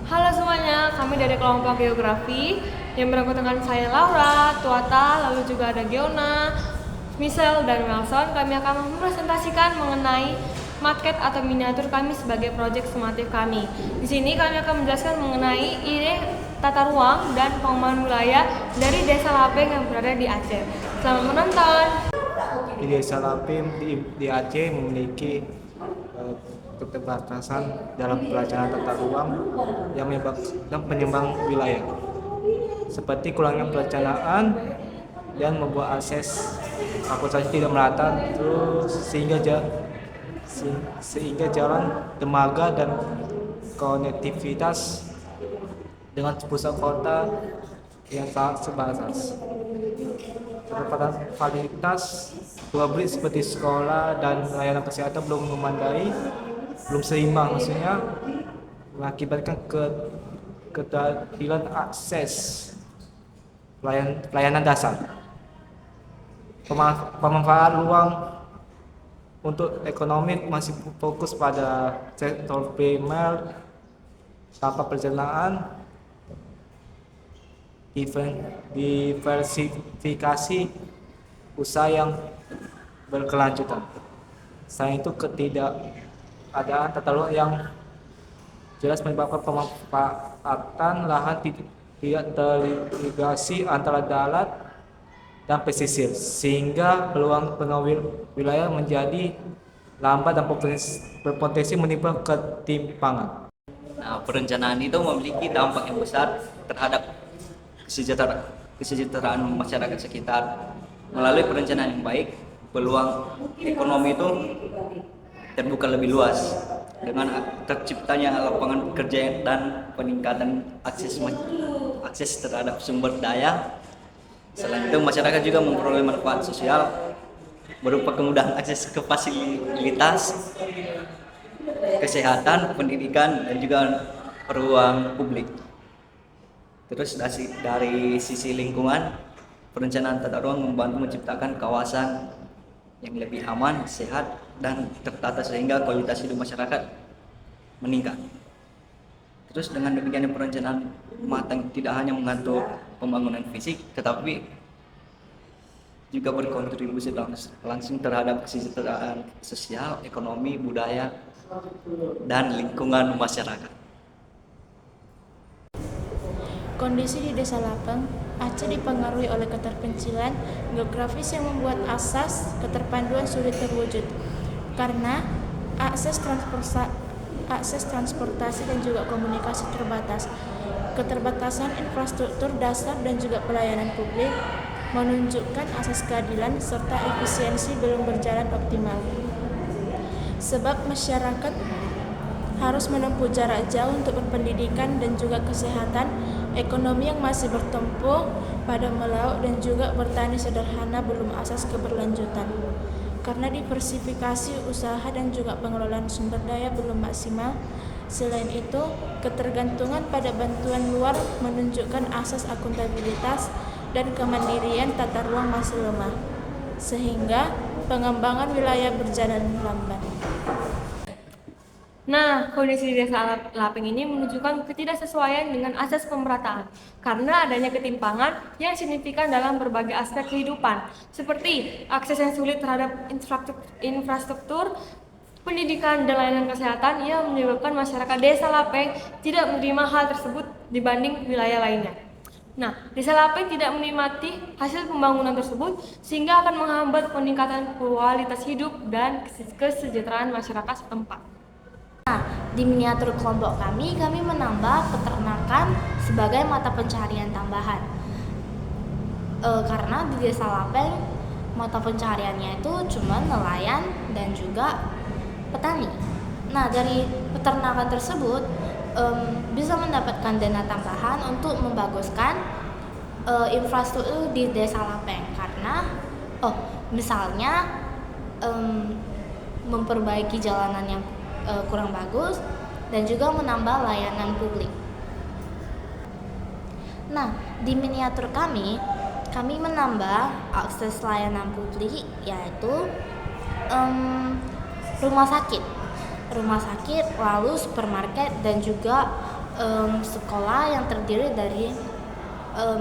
Halo semuanya, kami dari kelompok geografi yang beranggotakan saya Laura, Tuata, lalu juga ada Geona, Michelle, dan Wilson. Kami akan mempresentasikan mengenai maket atau miniatur kami sebagai proyek sumatif kami. Di sini kami akan menjelaskan mengenai ide tata ruang dan pengembangan wilayah dari Desa Lapeng yang berada di Aceh. Selamat menonton. Di Desa Lapim di Aceh memiliki keterbatasan dalam pelaksanaan tata ruang yang menyebabkan penyumbang wilayah, seperti kurangnya perencanaan dan membuat akses transportasi tidak merata, terus sehingga jalan dermaga dan konektivitas dengan pusat kota yang sangat terbatas. Keterlibatan fasilitas publik seperti sekolah dan layanan kesehatan belum memadai, belum seimbang, maksudnya mengakibatkan ketidakadilan akses pelayanan dasar. Pemanfaatan ruang untuk ekonomi masih fokus pada sektor primer tanpa perencanaan diversifikasi usaha yang berkelanjutan. Selain itu, ketidakadaan tata ruang yang jelas menyebabkan pemanfaatan lahan tidak terligasi antara darat dan pesisir, sehingga peluang pengembangan wilayah menjadi lambat dan berpotensi menimbulkan ketimpangan. Nah, perencanaan itu memiliki dampak yang besar terhadap kesejahteraan masyarakat sekitar. Melalui perencanaan yang baik, peluang ekonomi itu terbuka lebih luas dengan terciptanya lapangan pekerjaan dan peningkatan akses terhadap sumber daya. Selain itu, masyarakat juga memperoleh manfaat sosial berupa kemudahan akses ke fasilitas kesehatan, pendidikan, dan juga ruang publik. Terus dari sisi lingkungan, perencanaan tata ruang membantu menciptakan kawasan yang lebih aman, sehat, dan tertata sehingga kualitas hidup masyarakat meningkat. Terus dengan demikian perencanaan matang tidak hanya mengatur pembangunan fisik, tetapi juga berkontribusi langsung terhadap kesejahteraan sosial, ekonomi, budaya, dan lingkungan masyarakat. Kondisi di Desa Lapeng, Aceh dipengaruhi oleh keterpencilan geografis yang membuat asas keterpaduan sulit terwujud karena akses transportasi dan juga komunikasi terbatas. Keterbatasan infrastruktur dasar dan juga pelayanan publik menunjukkan asas keadilan serta efisiensi belum berjalan optimal. Sebab masyarakat harus menempuh jarak jauh untuk berpendidikan dan juga kesehatan, ekonomi yang masih bertumpu pada melaut dan juga bertani sederhana belum asas keberlanjutan. Karena diversifikasi usaha dan juga pengelolaan sumber daya belum maksimal. Selain itu, ketergantungan pada bantuan luar menunjukkan asas akuntabilitas dan kemandirian tata ruang masih lemah, sehingga pengembangan wilayah berjalan lambat. Nah, kondisi di Desa Lapeng ini menunjukkan ketidaksesuaian dengan asas pemerataan karena adanya ketimpangan yang signifikan dalam berbagai aspek kehidupan, seperti akses yang sulit terhadap infrastruktur, pendidikan, dan layanan kesehatan yang menyebabkan masyarakat Desa Lapeng tidak menerima hal tersebut dibanding wilayah lainnya. Nah, Desa Lapeng tidak menikmati hasil pembangunan tersebut sehingga akan menghambat peningkatan kualitas hidup dan kesejahteraan masyarakat setempat. Di miniatur kelompok kami menambah peternakan sebagai mata pencaharian tambahan. Karena di Desa Lapeng mata pencahariannya itu cuma nelayan dan juga petani. Nah, dari peternakan tersebut bisa mendapatkan dana tambahan untuk membaguskan infrastruktur di Desa Lapeng karena misalnya memperbaiki jalanan yang kurang bagus dan juga menambah layanan publik. Nah, di miniatur kami menambah akses layanan publik yaitu rumah sakit, lalu supermarket dan juga sekolah yang terdiri dari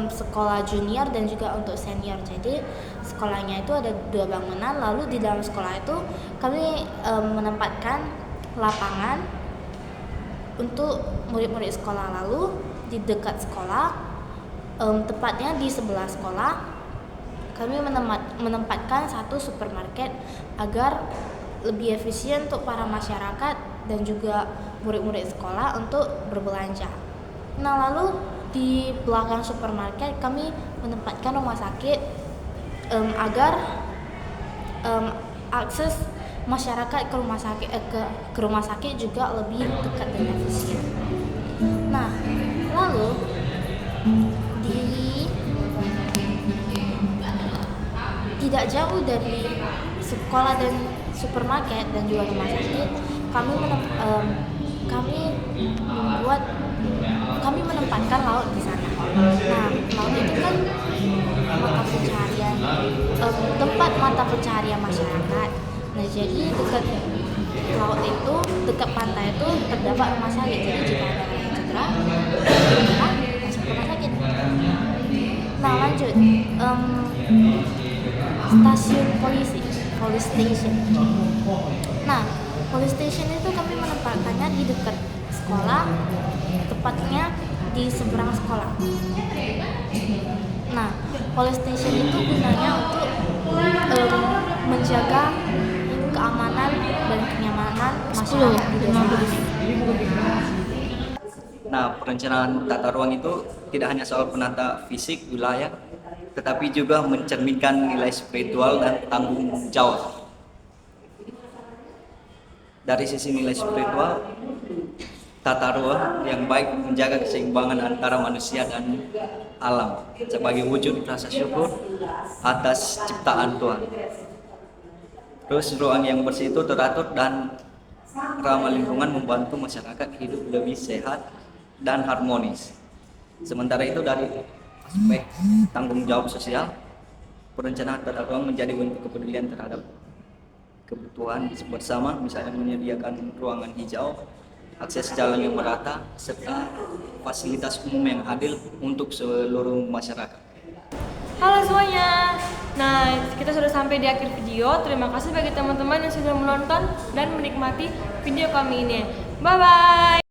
sekolah junior dan juga untuk senior. Jadi sekolahnya itu ada 2 bangunan, lalu di dalam sekolah itu kami menempatkan lapangan untuk murid-murid sekolah. Lalu di dekat sekolah, tepatnya di sebelah sekolah, kami menempatkan satu supermarket agar lebih efisien untuk para masyarakat dan juga murid-murid sekolah untuk berbelanja. Nah, lalu di belakang supermarket kami menempatkan rumah sakit agar akses masyarakat ke rumah sakit juga lebih dekat dan efisien. Nah, lalu tidak jauh dari sekolah dan supermarket dan juga rumah sakit, kami menempatkan laut di sana. Nah, laut itu kan tempat mata pencaharian masyarakat. Nah, jadi dekat laut itu, dekat pantai itu terdapat rumah sakit. Jadi jika ada orang yang cedera, mereka masuk ke rumah sakit. Nah, lanjut. Stasiun polisi, police station. Nah, police station itu kami menempatkannya di dekat sekolah, tepatnya di seberang sekolah. Nah, police station itu gunanya untuk menjaga keamanan dan kenyamanan masyarakat di desa. Nah, perencanaan tata ruang itu tidak hanya soal penata fisik wilayah, tetapi juga mencerminkan nilai spiritual dan tanggung jawab. Dari sisi nilai spiritual, tata ruang yang baik menjaga keseimbangan antara manusia dan alam sebagai wujud rasa syukur atas ciptaan Tuhan. Terus ruang yang bersih itu teratur dan ramah lingkungan membantu masyarakat hidup lebih sehat dan harmonis. Sementara itu dari aspek tanggung jawab sosial, perencanaan tata ruang menjadi bentuk kepedulian terhadap kebutuhan bersama, misalnya menyediakan ruangan hijau, akses jalan yang merata, serta fasilitas umum yang adil untuk seluruh masyarakat. Halo semuanya. Nah, kita sudah sampai di akhir video. Terima kasih bagi teman-teman yang sudah menonton dan menikmati video kami ini. Bye bye.